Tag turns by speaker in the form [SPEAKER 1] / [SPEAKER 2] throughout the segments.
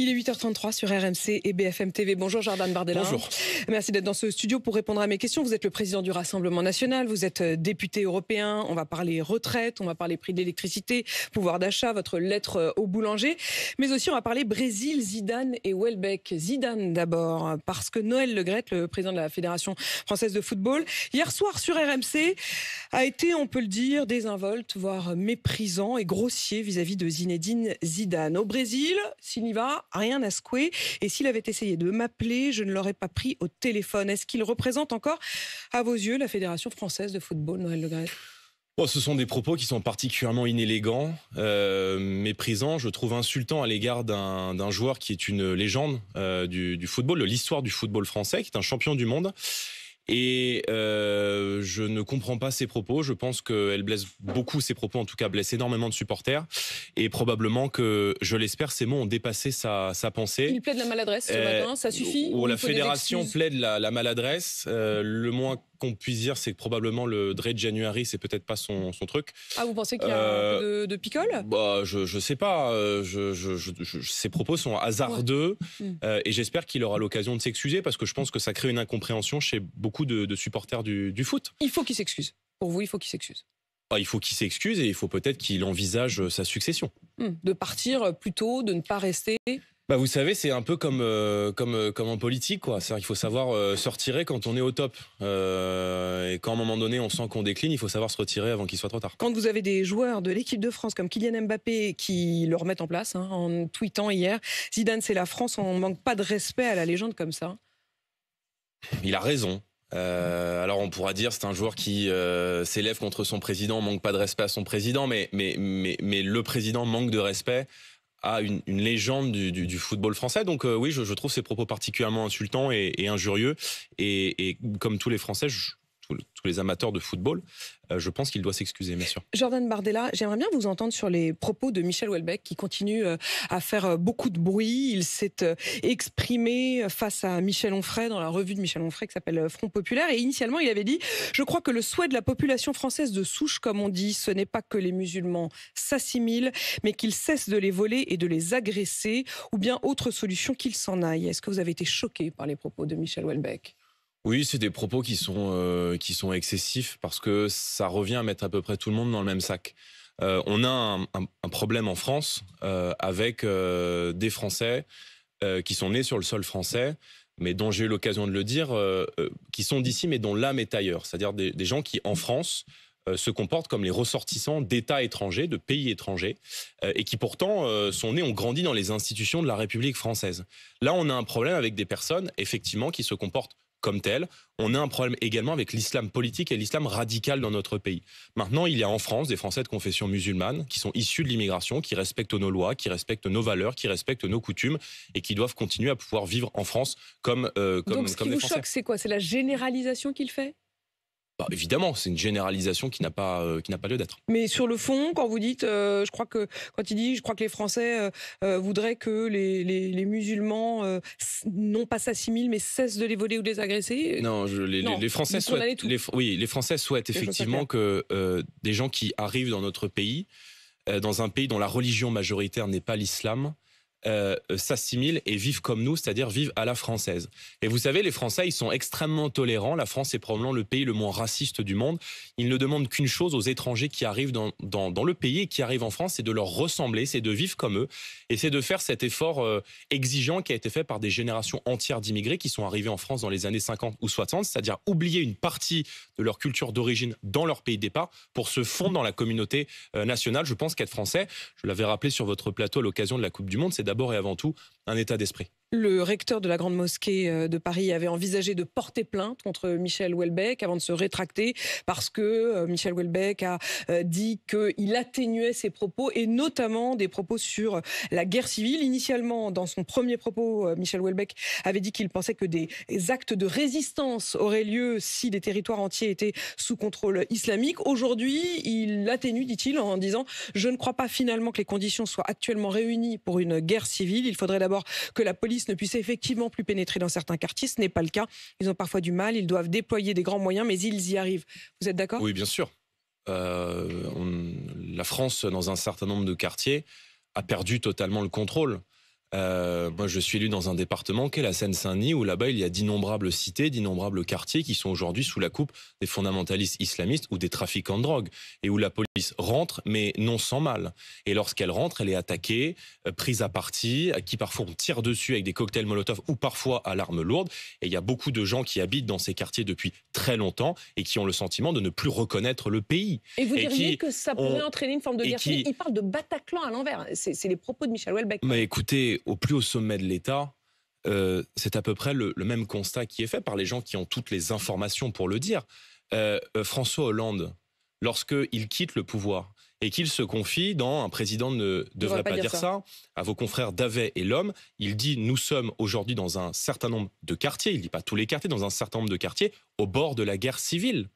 [SPEAKER 1] Il est 8h33 sur RMC et BFM TV. Bonjour Jordan Bardella.
[SPEAKER 2] Bonjour.
[SPEAKER 1] Merci d'être dans ce studio pour répondre à mes questions. Vous êtes le président du Rassemblement national, vous êtes député européen. On va parler retraite, on va parler prix de l'électricité, pouvoir d'achat, votre lettre au boulanger. Mais aussi on va parler Brésil, Zidane et Welbeck. Zidane d'abord, parce que Noël Le Graët, le président de la Fédération française de football, hier soir sur RMC, a été, on peut le dire, désinvolte, voire méprisant et grossier vis-à-vis de Zinedine Zidane. Au Brésil, s'il y va, rien à secouer. Et s'il avait essayé de m'appeler, je ne l'aurais pas pris au téléphone. Est-ce qu'il représente encore, à vos yeux, la Fédération française de football, Noël Le Graët ?
[SPEAKER 2] Bon, ce sont des propos qui sont particulièrement inélégants, méprisants, je trouve insultants à l'égard d'un joueur qui est une légende du football, de l'histoire du football français, qui est un champion du monde. Et je ne comprends pas ces propos. Je pense qu'elle blesse beaucoup, ces propos en tout cas blessent énormément de supporters. Et probablement que, je l'espère, ces mots ont dépassé sa pensée.
[SPEAKER 1] Il plaide la maladresse ce matin, ça suffit ?
[SPEAKER 2] Ou la fédération plaide la maladresse. Le moins qu'on puisse dire, c'est que probablement le Dre January, c'est peut-être pas son truc.
[SPEAKER 1] Ah, vous pensez qu'il y a un peu de picole ?
[SPEAKER 2] Bah, je sais pas. Ces propos sont hasardeux. Ouais. Et j'espère qu'il aura l'occasion de s'excuser parce que je pense que ça crée une incompréhension chez beaucoup de supporters du foot.
[SPEAKER 1] Il faut qu'il s'excuse. Pour vous, il faut qu'il s'excuse.
[SPEAKER 2] Il faut qu'il s'excuse et il faut peut-être qu'il envisage sa succession.
[SPEAKER 1] De partir plus tôt, de ne pas rester.
[SPEAKER 2] Bah vous savez, c'est un peu comme en politique, quoi. C'est-à-dire qu'il faut savoir se retirer quand on est au top. Et quand à un moment donné, on sent qu'on décline, il faut savoir se retirer avant qu'il soit trop tard.
[SPEAKER 1] Quand vous avez des joueurs de l'équipe de France comme Kylian Mbappé qui le remettent en place, en tweetant hier, Zidane c'est la France, on ne manque pas de respect à la légende comme ça.
[SPEAKER 2] Il a raison. Alors on pourra dire c'est un joueur qui s'élève contre son président, on manque pas de respect à son président, mais le président manque de respect à une légende du football français. Donc oui, je trouve ces propos particulièrement insultants et injurieux. Et comme tous les Français, tous les amateurs de football, je pense qu'il doit s'excuser, bien sûr.
[SPEAKER 1] Jordan Bardella, j'aimerais bien vous entendre sur les propos de Michel Houellebecq qui continue à faire beaucoup de bruit. Il s'est exprimé face à Michel Onfray dans la revue de Michel Onfray qui s'appelle Front Populaire. Et initialement, il avait dit « Je crois que le souhait de la population française de souche, comme on dit, ce n'est pas que les musulmans s'assimilent, mais qu'ils cessent de les voler et de les agresser, ou bien autre solution qu'ils s'en aillent. » Est-ce que vous avez été choqué par les propos de Michel Houellebecq ?
[SPEAKER 2] Oui, c'est des propos qui sont excessifs parce que ça revient à mettre à peu près tout le monde dans le même sac. On a un problème en France avec des Français qui sont nés sur le sol français, mais dont j'ai eu l'occasion de le dire, qui sont d'ici mais dont l'âme est ailleurs. C'est-à-dire des gens qui, en France, se comportent comme les ressortissants d'États étrangers, de pays étrangers, et qui pourtant sont nés, ont grandi dans les institutions de la République française. Là, on a un problème avec des personnes, effectivement, qui se comportent comme tel. On a un problème également avec l'islam politique et l'islam radical dans notre pays. Maintenant, il y a en France des Français de confession musulmane qui sont issus de l'immigration, qui respectent nos lois, qui respectent nos valeurs, qui respectent nos coutumes et qui doivent continuer à pouvoir vivre en France comme des Français.
[SPEAKER 1] Donc ce qui vous choque, c'est quoi ? C'est la généralisation qu'il fait ?
[SPEAKER 2] Évidemment, c'est une généralisation qui n'a pas lieu d'être.
[SPEAKER 1] Mais sur le fond, quand vous dites, je crois que les Français voudraient que les musulmans non pas s'assimilent, mais cessent de les voler ou de les agresser.
[SPEAKER 2] Non, les Français souhaitent. Les Français souhaitent effectivement que des gens qui arrivent dans notre pays, dans un pays dont la religion majoritaire n'est pas l'islam, s'assimilent et vivent comme nous, c'est-à-dire vivent à la française. Et vous savez, les Français, ils sont extrêmement tolérants. La France est probablement le pays le moins raciste du monde. Ils ne demandent qu'une chose aux étrangers qui arrivent dans le pays et qui arrivent en France, c'est de leur ressembler, c'est de vivre comme eux. Et c'est de faire cet effort exigeant qui a été fait par des générations entières d'immigrés qui sont arrivés en France dans les années 50 ou 60, c'est-à-dire oublier une partie de leur culture d'origine dans leur pays de départ pour se fondre dans la communauté nationale. Je pense qu'être français, je l'avais rappelé sur votre plateau à l'occasion de la Coupe du Monde, c'est d'abord et avant tout un état d'esprit.
[SPEAKER 1] Le recteur de la Grande Mosquée de Paris avait envisagé de porter plainte contre Michel Houellebecq avant de se rétracter parce que Michel Houellebecq a dit qu'il atténuait ses propos et notamment des propos sur la guerre civile. Initialement, dans son premier propos, Michel Houellebecq avait dit qu'il pensait que des actes de résistance auraient lieu si des territoires entiers étaient sous contrôle islamique. Aujourd'hui, il atténue, dit-il, en disant « Je ne crois pas finalement que les conditions soient actuellement réunies pour une guerre civile. Il faudrait d'abord que la police ne puisse effectivement plus pénétrer dans certains quartiers. Ce n'est pas le cas. Ils ont parfois du mal. Ils doivent déployer des grands moyens, mais ils y arrivent. Vous êtes d'accord ?
[SPEAKER 2] Oui, bien sûr. La France, dans un certain nombre de quartiers, a perdu totalement le contrôle. Moi, je suis élu dans un département qu'est la Seine-Saint-Denis, où là-bas, il y a d'innombrables cités, d'innombrables quartiers qui sont aujourd'hui sous la coupe des fondamentalistes islamistes ou des trafiquants de drogue, et où la police rentre, mais non sans mal. Et lorsqu'elle rentre, elle est attaquée, prise à partie, à qui parfois on tire dessus avec des cocktails Molotov ou parfois à l'arme lourde. Et il y a beaucoup de gens qui habitent dans ces quartiers depuis très longtemps et qui ont le sentiment de ne plus reconnaître le pays.
[SPEAKER 1] Et vous diriez que ça pourrait entraîner une forme de guerre civile. Il parle de Bataclan à l'envers. C'est les propos de Michel Houellebecq.
[SPEAKER 2] Mais écoutez, au plus haut sommet de l'État, c'est à peu près le même constat qui est fait par les gens qui ont toutes les informations pour le dire. François Hollande, lorsqu'il quitte le pouvoir et qu'il se confie dans un président ne devrait pas dire ça, à vos confrères d'Avet et l'Homme, il dit: nous sommes aujourd'hui dans un certain nombre de quartiers, il ne dit pas tous les quartiers, dans un certain nombre de quartiers, au bord de la guerre civile.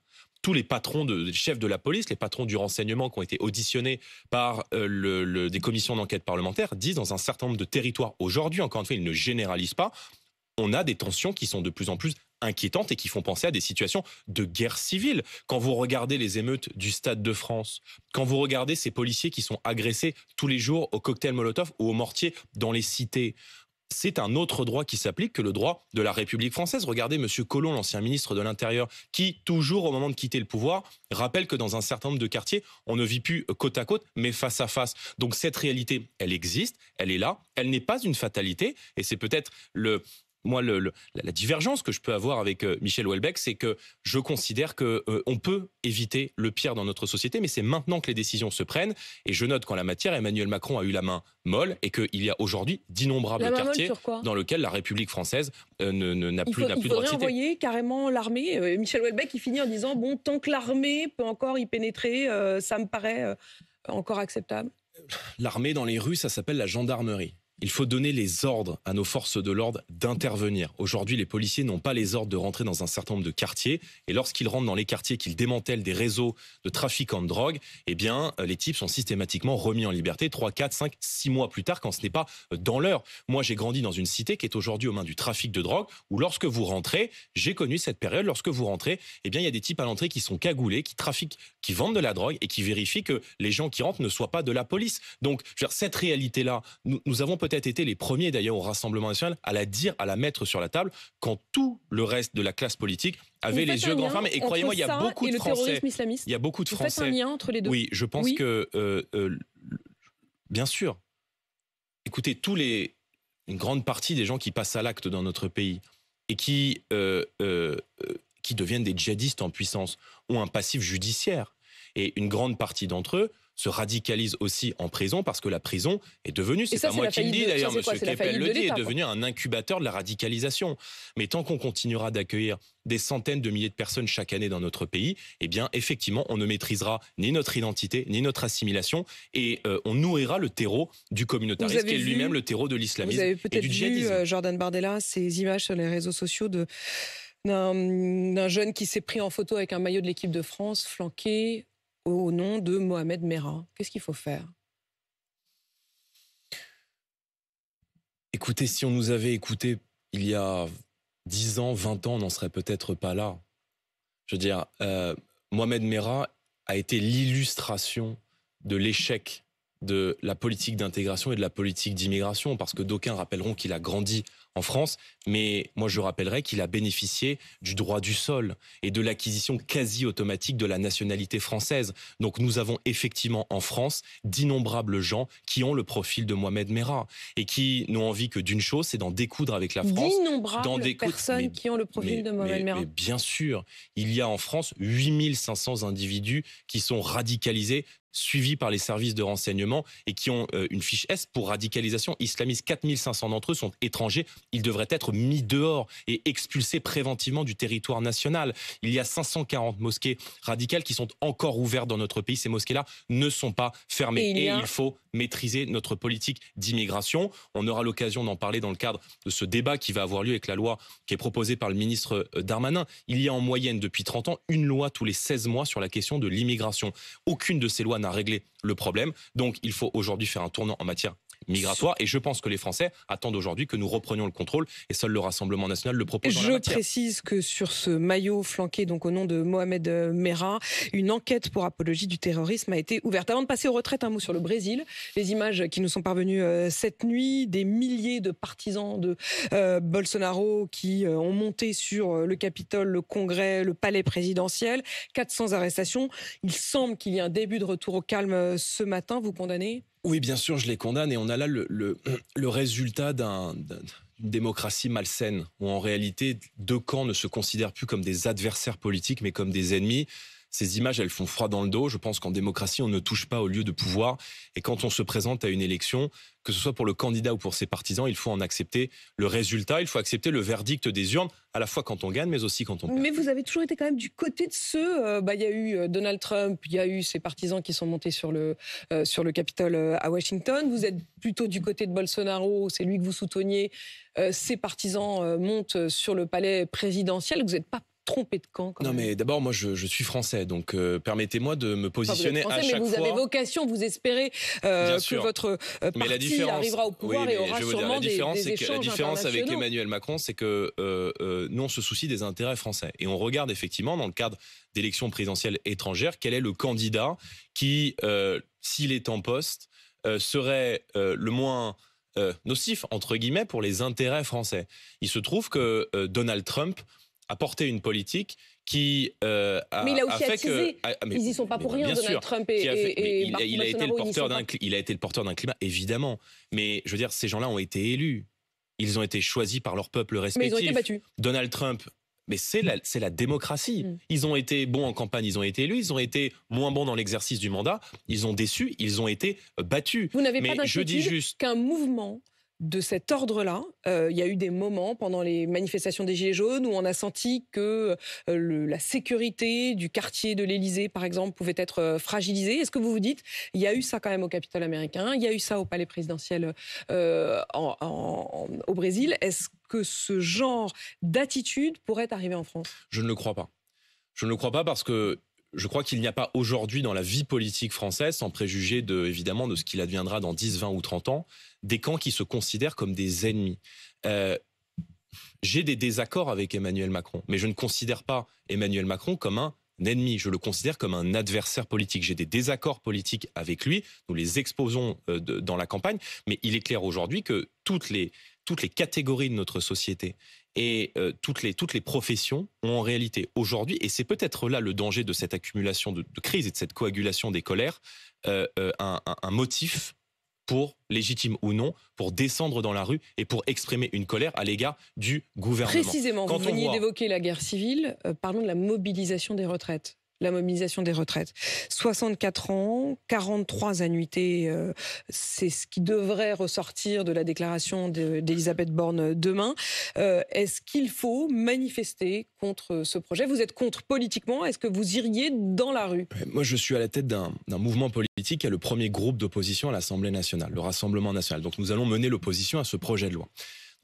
[SPEAKER 2] Tous les patrons, les chefs de la police, les patrons du renseignement qui ont été auditionnés par des commissions d'enquête parlementaires disent dans un certain nombre de territoires aujourd'hui, encore une fois, ils ne généralisent pas, on a des tensions qui sont de plus en plus inquiétantes et qui font penser à des situations de guerre civile. Quand vous regardez les émeutes du Stade de France, quand vous regardez ces policiers qui sont agressés tous les jours au cocktail Molotov ou au mortier dans les cités, c'est un autre droit qui s'applique que le droit de la République française. Regardez M. Collomb, l'ancien ministre de l'Intérieur, qui, toujours au moment de quitter le pouvoir, rappelle que dans un certain nombre de quartiers, on ne vit plus côte à côte, mais face à face. Donc cette réalité, elle existe, elle est là, elle n'est pas une fatalité, et c'est peut-être la divergence que je peux avoir avec Michel Houellebecq, c'est que je considère qu'on peut éviter le pire dans notre société, mais c'est maintenant que les décisions se prennent. Et je note qu'en la matière, Emmanuel Macron a eu la main molle et qu'il y a aujourd'hui d'innombrables quartiers dans lesquels la République française n'a plus de droit de cité. Il
[SPEAKER 1] faudrait envoyer carrément l'armée. Michel Houellebecq, il finit en disant, bon, tant que l'armée peut encore y pénétrer, ça me paraît encore acceptable.
[SPEAKER 2] L'armée dans les rues, ça s'appelle la gendarmerie. Il faut donner les ordres à nos forces de l'ordre d'intervenir. Aujourd'hui, les policiers n'ont pas les ordres de rentrer dans un certain nombre de quartiers. Et lorsqu'ils rentrent dans les quartiers, qu'ils démantèlent des réseaux de trafiquants de drogue, eh bien, les types sont systématiquement remis en liberté 3, 4, 5, 6 mois plus tard, quand ce n'est pas dans l'heure. Moi, j'ai grandi dans une cité qui est aujourd'hui aux mains du trafic de drogue, où lorsque vous rentrez, j'ai connu cette période, lorsque vous rentrez, eh bien, il y a des types à l'entrée qui sont cagoulés, qui trafiquent, qui vendent de la drogue et qui vérifient que les gens qui rentrent ne soient pas de la police. Donc, je veux dire, cette réalité-là, nous avons peut-être été les premiers d'ailleurs au Rassemblement national à la dire, à la mettre sur la table, quand tout le reste de la classe politique avait les yeux grands fermés. Et croyez-moi, il y a beaucoup de Français. Il y a beaucoup de Français.
[SPEAKER 1] Vous faites un lien entre les deux?
[SPEAKER 2] Oui, je pense que bien sûr. Écoutez, une grande partie des gens qui passent à l'acte dans notre pays et qui deviennent des djihadistes en puissance ont un passif judiciaire. Et une grande partie d'entre eux se radicalisent aussi en prison parce que la prison est devenue, c'est pas moi qui le dis d'ailleurs, M. Keppel le dit, est devenu un incubateur de la radicalisation. Mais tant qu'on continuera d'accueillir des centaines de milliers de personnes chaque année dans notre pays, eh bien effectivement on ne maîtrisera ni notre identité, ni notre assimilation et on nourrira le terreau du communautarisme qui est lui-même le terreau de l'islamisme et du djihadisme.
[SPEAKER 1] Vous avez peut-être vu, Jordan Bardella, ces images sur les réseaux sociaux d'un jeune qui s'est pris en photo avec un maillot de l'équipe de France, flanqué au nom de Mohamed Merah. Qu'est-ce qu'il faut faire?
[SPEAKER 2] Écoutez, si on nous avait écoutés il y a 10 ans, 20 ans, on n'en serait peut-être pas là. Je veux dire, Mohamed Merah a été l'illustration de l'échec de la politique d'intégration et de la politique d'immigration, parce que d'aucuns rappelleront qu'il a grandi en France, mais moi je rappellerai qu'il a bénéficié du droit du sol et de l'acquisition quasi automatique de la nationalité française. Donc nous avons effectivement en France d'innombrables gens qui ont le profil de Mohamed Merah et qui n'ont envie que d'une chose, c'est d'en découdre avec la France.
[SPEAKER 1] D'innombrables personnes qui ont le profil de Mohamed Merah.
[SPEAKER 2] Mais bien sûr, il y a en France 8500 individus qui sont radicalisés, suivis par les services de renseignement et qui ont une fiche S pour radicalisation islamiste. 4500 d'entre eux sont étrangers. Ils devraient être mis dehors et expulsés préventivement du territoire national. Il y a 540 mosquées radicales qui sont encore ouvertes dans notre pays. Ces mosquées-là ne sont pas fermées. Et il faut maîtriser notre politique d'immigration. On aura l'occasion d'en parler dans le cadre de ce débat qui va avoir lieu avec la loi qui est proposée par le ministre Darmanin. Il y a en moyenne depuis 30 ans une loi tous les 16 mois sur la question de l'immigration. Aucune de ces lois n'a réglé le problème. Donc il faut aujourd'hui faire un tournant en matière migratoire. Et je pense que les Français attendent aujourd'hui que nous reprenions le contrôle, et seul le Rassemblement national le propose dans la matière.
[SPEAKER 1] Je précise que sur ce maillot flanqué donc au nom de Mohamed Merah, une enquête pour apologie du terrorisme a été ouverte. Avant de passer aux retraites, un mot sur le Brésil. Les images qui nous sont parvenues cette nuit, des milliers de partisans de Bolsonaro qui ont monté sur le Capitole, le Congrès, le palais présidentiel. 400 arrestations. Il semble qu'il y ait un début de retour au calme ce matin. Vous condamnez ?
[SPEAKER 2] Oui, bien sûr, je les condamne. Et on a là le résultat d'une démocratie malsaine, où en réalité, deux camps ne se considèrent plus comme des adversaires politiques, mais comme des ennemis. Ces images, elles font froid dans le dos. Je pense qu'en démocratie, on ne touche pas au lieu de pouvoir. Et quand on se présente à une élection, que ce soit pour le candidat ou pour ses partisans, il faut en accepter le résultat. Il faut accepter le verdict des urnes, à la fois quand on gagne, mais aussi quand on perd.
[SPEAKER 1] Mais vous avez toujours été quand même du côté de ceux... il y a eu Donald Trump, il y a eu ses partisans qui sont montés sur le Capitole à Washington. Vous êtes plutôt du côté de Bolsonaro, c'est lui que vous souteniez. Ses partisans montent sur le palais présidentiel. Vous n'êtes pas trompé de camp, quand même.
[SPEAKER 2] Non, mais d'abord, moi, je suis français, donc permettez-moi de me positionner
[SPEAKER 1] français,
[SPEAKER 2] à chaque fois.
[SPEAKER 1] Mais vous avez vocation, vous espérez que votre parti arrivera au pouvoir et aura sûrement des échanges.
[SPEAKER 2] La différence avec Emmanuel Macron, c'est que nous, on se soucie des intérêts français. Et on regarde effectivement, dans le cadre d'élections présidentielles étrangères, quel est le candidat qui, s'il est en poste, serait le moins... nocif, entre guillemets, pour les intérêts français. Il se trouve que Donald Trump a porté une politique qui
[SPEAKER 1] mais il a aussi attisé. Ils n'y sont pas pour rien, Donald Trump et
[SPEAKER 2] il a été le porteur d'un climat, évidemment. Mais je veux dire, ces gens-là ont été élus. Ils ont été choisis par leur peuple respectif.
[SPEAKER 1] Mais ils ont été battus.
[SPEAKER 2] Donald Trump... Mais c'est la démocratie. Ils ont été bons en campagne, ils ont été élus. Ils ont été moins bons dans l'exercice du mandat. Ils ont déçu, ils ont été battus.
[SPEAKER 1] Vous n'avez pas d'inquiétude qu'un mouvement de cet ordre-là, il y a eu des moments pendant les manifestations des Gilets jaunes où on a senti que la sécurité du quartier de l'Élysée, par exemple, pouvait être fragilisée. Est-ce que vous vous dites, il y a eu ça quand même au Capitole américain, il y a eu ça au palais présidentiel au Brésil. Est-ce que ce genre d'attitude pourrait arriver en France ?
[SPEAKER 2] Je ne le crois pas. Je ne le crois pas parce que je crois qu'il n'y a pas aujourd'hui dans la vie politique française, sans préjuger évidemment de ce qu'il adviendra dans 10, 20 ou 30 ans, des camps qui se considèrent comme des ennemis. J'ai des désaccords avec Emmanuel Macron, mais je ne considère pas Emmanuel Macron comme un ennemi, je le considère comme un adversaire politique. J'ai des désaccords politiques avec lui, nous les exposons dans la campagne, mais il est clair aujourd'hui que toutes les catégories de notre société et toutes les professions ont en réalité aujourd'hui, et c'est peut-être là le danger de cette accumulation de crise et de cette coagulation des colères, un motif pour, légitime ou non, pour descendre dans la rue et pour exprimer une colère à l'égard du gouvernement.
[SPEAKER 1] Précisément, vous veniez d'évoquer la guerre civile, parlons de la mobilisation des retraites. La mobilisation des retraites. 64 ans, 43 annuités, c'est ce qui devrait ressortir de la déclaration d'Elisabeth Borne demain. Est-ce qu'il faut manifester contre ce projet ? Vous êtes contre politiquement, est-ce que vous iriez dans la rue ?
[SPEAKER 2] Moi, je suis à la tête d'un mouvement politique qui est le premier groupe d'opposition à l'Assemblée nationale, le Rassemblement national. Donc nous allons mener l'opposition à ce projet de loi.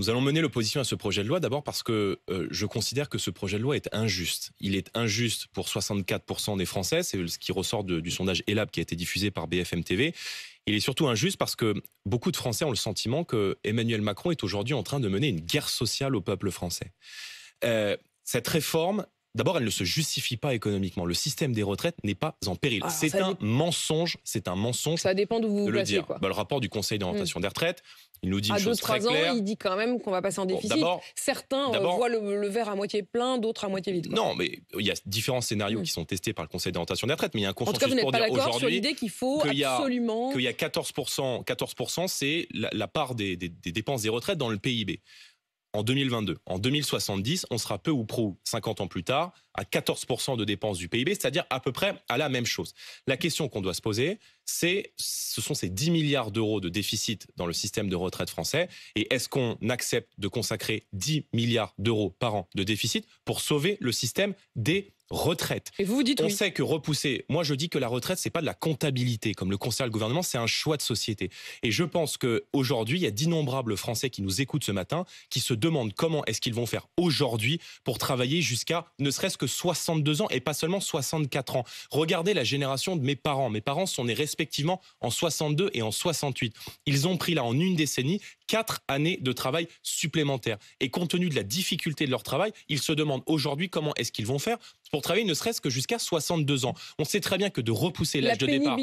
[SPEAKER 2] Nous allons mener l'opposition à ce projet de loi d'abord parce que je considère que ce projet de loi est injuste. Il est injuste pour 64% des Français, c'est ce qui ressort du sondage ELAB qui a été diffusé par BFM TV. Il est surtout injuste parce que beaucoup de Français ont le sentiment que Emmanuel Macron est aujourd'hui en train de mener une guerre sociale au peuple français. Cette réforme, d'abord, elle ne se justifie pas économiquement. Le système des retraites n'est pas en péril. C'est un mensonge.
[SPEAKER 1] Ça dépend d'où vous vous placez, quoi.
[SPEAKER 2] Le rapport du Conseil d'orientation des retraites, il nous dit une chose très
[SPEAKER 1] 2-3
[SPEAKER 2] claire.
[SPEAKER 1] ans, il dit quand même qu'on va passer en déficit. Certains voient le verre à moitié plein, d'autres à moitié vide.
[SPEAKER 2] Non, mais il y a différents scénarios qui sont testés par le Conseil d'orientation des retraites, mais il y a un consensus
[SPEAKER 1] pour dire aujourd'hui... En tout cas, vous n'êtes pas d'accord sur l'idée qu'il faut absolument...
[SPEAKER 2] Qu'il y a 14%, c'est la part des dépenses des retraites dans le PIB. En 2022, en 2070, on sera peu ou prou, 50 ans plus tard, à 14% de dépenses du PIB, c'est-à-dire à peu près à la même chose. La question qu'on doit se poser, ce sont ces 10 milliards d'euros de déficit dans le système de retraite français, et est-ce qu'on accepte de consacrer 10 milliards d'euros par an de déficit pour sauver le système des retraites?
[SPEAKER 1] Et vous dites
[SPEAKER 2] on sait que repousser, moi je dis que la retraite c'est pas de la comptabilité comme le considère le gouvernement, c'est un choix de société. Et je pense qu'aujourd'hui il y a d'innombrables Français qui nous écoutent ce matin, qui se demandent comment est-ce qu'ils vont faire aujourd'hui pour travailler jusqu'à ne serait-ce que 62 ans et pas seulement 64 ans. Regardez la génération de mes parents. Mes parents sont nés respectivement en 62 et en 68. Ils ont pris là en une décennie 4 années de travail supplémentaires. Et compte tenu de la difficulté de leur travail, ils se demandent aujourd'hui comment est-ce qu'ils vont faire pour travailler ne serait-ce que jusqu'à 62 ans. On sait très bien que de repousser l'âge de départ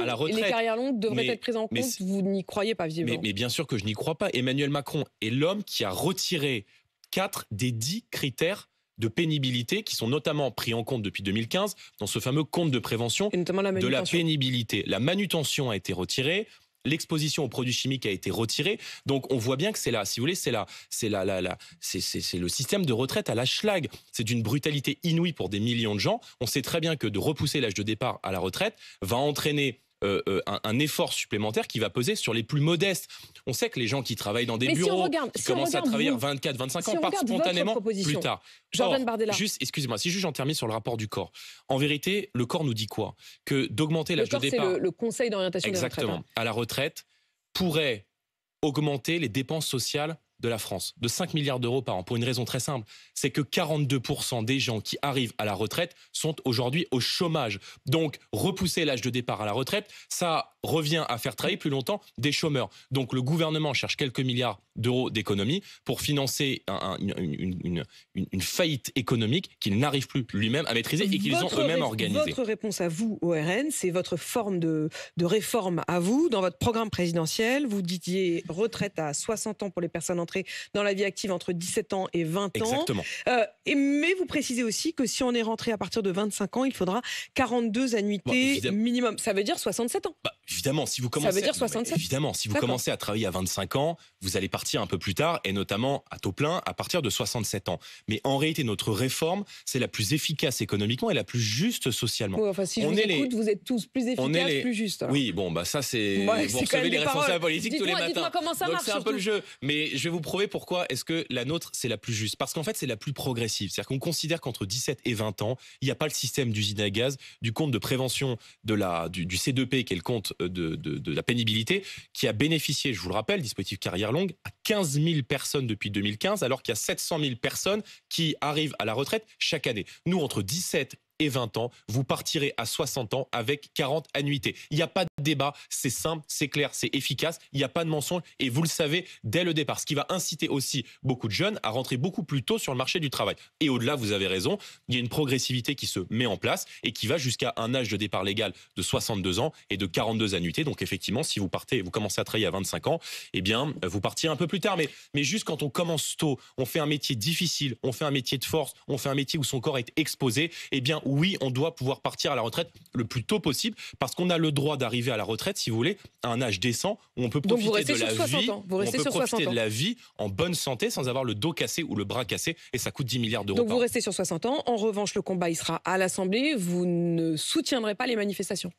[SPEAKER 2] à la retraite...
[SPEAKER 1] et les carrières longues devraient être prises en compte. Vous n'y croyez pas, visiblement.
[SPEAKER 2] Mais bien sûr que je n'y crois pas. Emmanuel Macron est l'homme qui a retiré 4 des 10 critères de pénibilité qui sont notamment pris en compte depuis 2015 dans ce fameux compte de prévention de la pénibilité. La manutention a été retirée. L'exposition aux produits chimiques a été retirée. Donc, on voit bien que c'est là, si vous voulez, c'est le système de retraite à la schlag. C'est d'une brutalité inouïe pour des millions de gens. On sait très bien que de repousser l'âge de départ à la retraite va entraîner un effort supplémentaire qui va peser sur les plus modestes. On sait que les gens qui travaillent dans des bureaux, qui commencent à travailler à 24, 25 ans, partent spontanément plus tard.
[SPEAKER 1] Jordan Bardella.
[SPEAKER 2] Juste, excusez-moi, si j'en termine sur le rapport du corps. En vérité, le corps nous dit quoi? Que d'augmenter l'âge de départ...
[SPEAKER 1] c'est le Conseil d'orientation des retraites.
[SPEAKER 2] Exactement. À la retraite, pourrait augmenter les dépenses sociales de la France, de 5 milliards d'euros par an, pour une raison très simple, c'est que 42% des gens qui arrivent à la retraite sont aujourd'hui au chômage. Donc, repousser l'âge de départ à la retraite, ça revient à faire travailler plus longtemps des chômeurs. Donc, le gouvernement cherche quelques milliards d'euros d'économie pour financer une faillite économique qu'il n'arrive plus lui-même à maîtriser et qu'ils ont eux-mêmes organisée.
[SPEAKER 1] Votre réponse à vous, au RN, c'est votre forme de réforme à vous. Dans votre programme présidentiel, vous disiez retraite à 60 ans pour les personnes entrées dans la vie active entre 17 ans et 20 ans.
[SPEAKER 2] Exactement.
[SPEAKER 1] Mais vous précisez aussi que si on est rentré à partir de 25 ans, il faudra 42 annuités minimum. Ça veut dire 67 ans.
[SPEAKER 2] Évidemment, si vous commencez,
[SPEAKER 1] ça veut dire 67.
[SPEAKER 2] Évidemment, si vous commencez à travailler à 25 ans, vous allez partir un peu plus tard, et notamment à taux plein à partir de 67 ans. Mais en réalité, notre réforme, c'est la plus efficace économiquement et la plus juste socialement.
[SPEAKER 1] Oui, enfin, si je vous écoute, vous êtes tous plus efficaces, plus justes. Alors.
[SPEAKER 2] Oui, bon, ça c'est... vous recevez les responsables politiques tous les matins.
[SPEAKER 1] Dites-moi comment ça marche.
[SPEAKER 2] C'est un peu le jeu. Mais je vais vous prouver pourquoi est-ce que la nôtre, c'est la plus juste. Parce qu'en fait, c'est la plus progressive. C'est-à-dire qu'on considère qu'entre 17 et 20 ans, il n'y a pas le système d'usine à gaz, du compte de prévention du C2P, qui est le compte de la pénibilité, qui a bénéficié, je vous le rappelle, dispositif carrière longue, à 15 000 personnes depuis 2015, alors qu'il y a 700 000 personnes qui arrivent à la retraite chaque année. Nous, entre 17 et 20 ans, vous partirez à 60 ans avec 40 annuités. Il n'y a pas de débat, c'est simple, c'est clair, c'est efficace, il n'y a pas de mensonge et vous le savez dès le départ. Ce qui va inciter aussi beaucoup de jeunes à rentrer beaucoup plus tôt sur le marché du travail. Et au-delà, vous avez raison, il y a une progressivité qui se met en place et qui va jusqu'à un âge de départ légal de 62 ans et de 42 annuités. Donc effectivement, si vous commencez à travailler à 25 ans, eh bien, vous partirez un peu plus tard. Mais juste quand on commence tôt, on fait un métier difficile, on fait un métier de force, on fait un métier où son corps est exposé, eh bien, oui, on doit pouvoir partir à la retraite le plus tôt possible parce qu'on a le droit d'arriver à la retraite, si vous voulez, à un âge décent où on peut profiter de la vie, de la vie en bonne santé sans avoir le dos cassé ou le bras cassé et ça coûte 10 milliards d'euros.
[SPEAKER 1] Donc vous restez sur 60 ans. En revanche, le combat, il sera à l'Assemblée. Vous ne soutiendrez pas les manifestations.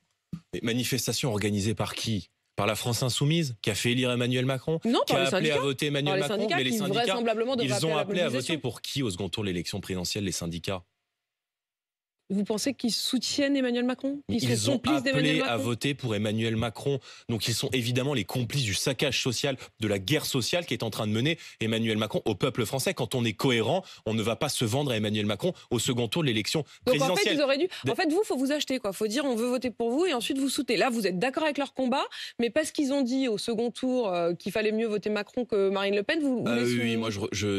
[SPEAKER 2] Les manifestations organisées par qui ? Par la France Insoumise, qui a fait élire Emmanuel Macron,
[SPEAKER 1] non,
[SPEAKER 2] qui a appelé à voter Emmanuel Macron,
[SPEAKER 1] mais les syndicats,
[SPEAKER 2] ils ont appelé à voter pour qui au second tour de l'élection présidentielle, les syndicats ?
[SPEAKER 1] Vous pensez qu'ils soutiennent Emmanuel Macron?
[SPEAKER 2] Ils ont appelé à voter pour Emmanuel Macron. Donc ils sont évidemment les complices du saccage social, de la guerre sociale qui est en train de mener Emmanuel Macron au peuple français. Quand on est cohérent, on ne va pas se vendre à Emmanuel Macron au second tour de l'élection présidentielle.
[SPEAKER 1] Donc en fait, ils auraient dû... En fait, vous, il faut vous acheter, quoi. Faut dire, on veut voter pour vous et ensuite vous soutenez. Là, vous êtes d'accord avec leur combat, mais parce qu'ils ont dit au second tour qu'il fallait mieux voter Macron que Marine Le Pen, vous
[SPEAKER 2] oui, moi,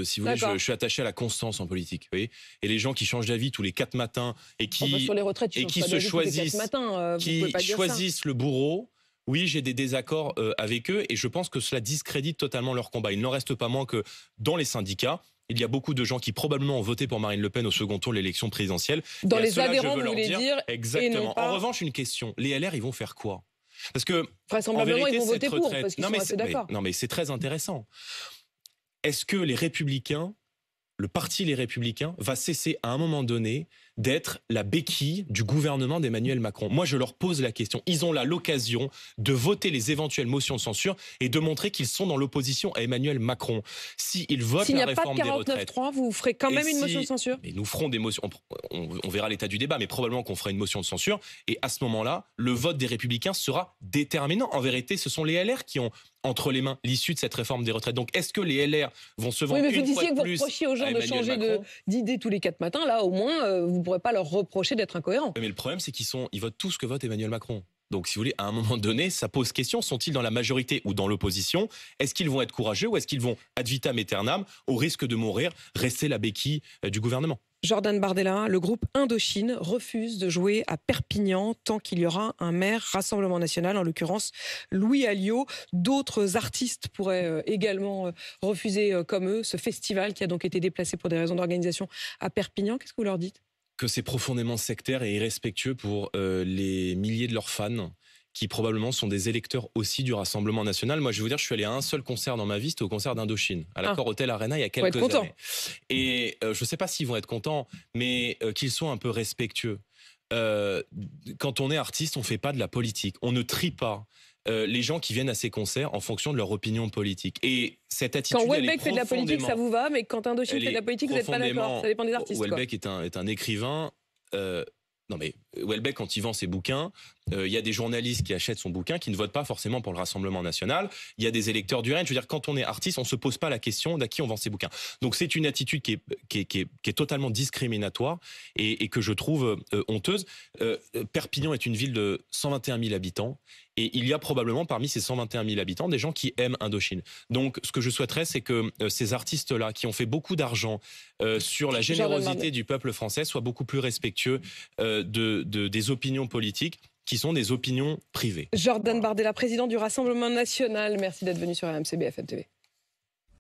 [SPEAKER 2] si vous voulez, je suis attaché à la constance en politique. Vous voyez, et les gens qui changent d'avis tous les 4 matins et qui...
[SPEAKER 1] sur les retraites,
[SPEAKER 2] qui se choisissent, choisissent le bourreau. Oui, j'ai des désaccords avec eux et je pense que cela discrédite totalement leur combat. Il n'en reste pas moins que dans les syndicats, il y a beaucoup de gens qui probablement ont voté pour Marine Le Pen au second tour de l'élection présidentielle.
[SPEAKER 1] Dans les adhérents, vous voulez dire
[SPEAKER 2] exactement. En revanche, une question. Les LR, ils vont faire quoi? Parce que
[SPEAKER 1] vraisemblablement, ils vont voter pour, parce qu'ils sont assez d'accord.
[SPEAKER 2] Non, mais c'est très intéressant. Est-ce que les Républicains, le parti Les Républicains, va cesser à un moment donné d'être la béquille du gouvernement d'Emmanuel Macron? Moi, je leur pose la question. Ils ont là l'occasion de voter les éventuelles motions de censure et de montrer qu'ils sont dans l'opposition à Emmanuel Macron. S'ils votent la réforme des retraites...
[SPEAKER 1] S'il n'y a pas de 49.3, vous ferez quand même une motion de censure?
[SPEAKER 2] Mais nous ferons des motions... On verra l'état du débat, mais probablement qu'on fera une motion de censure. Et à ce moment-là, le vote des Républicains sera déterminant. En vérité, ce sont les LR qui ont entre les mains l'issue de cette réforme des retraites. Donc, est-ce que les LR vont se vendre une fois de plus?
[SPEAKER 1] Vous reprochiez aux gens de changer d'idée tous les 4 matins. Là, au moins, vous ne pourrez pas leur reprocher d'être incohérents.
[SPEAKER 2] Mais le problème, c'est qu'ils votent tout ce que vote Emmanuel Macron. Donc, si vous voulez, à un moment donné, ça pose question. Sont-ils dans la majorité ou dans l'opposition? Est-ce qu'ils vont être courageux ou est-ce qu'ils vont, ad vitam aeternam, au risque de mourir, rester la béquille du gouvernement?
[SPEAKER 1] Jordan Bardella, le groupe Indochine refuse de jouer à Perpignan tant qu'il y aura un maire Rassemblement National, en l'occurrence Louis Alliot. D'autres artistes pourraient également refuser, comme eux, ce festival qui a donc été déplacé pour des raisons d'organisation à Perpignan. Qu'est-ce que vous leur dites?
[SPEAKER 2] Que c'est profondément sectaire et irrespectueux pour les milliers de leurs fans qui probablement sont des électeurs aussi du Rassemblement National. Moi, je vais vous dire, je suis allé à un seul concert dans ma vie, c'était au concert d'Indochine, à l'Accor Hotel Arena, il y a quelques années. Et je ne sais pas s'ils vont être contents, mais qu'ils soient un peu respectueux. Quand on est artiste, on ne fait pas de la politique. On ne trie pas les gens qui viennent à ces concerts en fonction de leur opinion politique. Et cette attitude,
[SPEAKER 1] quand Houellebecq fait de la politique, ça vous va, mais quand Indochine fait de la politique, vous n'êtes pas d'accord. Ça dépend des artistes.
[SPEAKER 2] Houellebecq est un écrivain. Non mais Houellebecq, quand il vend ses bouquins, il y a des journalistes qui achètent son bouquin qui ne votent pas forcément pour le Rassemblement National. Il y a des électeurs du RN. Je veux dire, quand on est artiste, on se pose pas la question d'à qui on vend ses bouquins. Donc c'est une attitude qui est totalement discriminatoire et que je trouve honteuse. Perpignan est une ville de 121 000 habitants. Et il y a probablement parmi ces 121 000 habitants des gens qui aiment Indochine. Donc ce que je souhaiterais, c'est que ces artistes-là, qui ont fait beaucoup d'argent sur la générosité du peuple français, soient beaucoup plus respectueux des opinions politiques qui sont des opinions privées.
[SPEAKER 1] Jordan Bardella, président du Rassemblement National, merci d'être venu sur RMC BFM TV.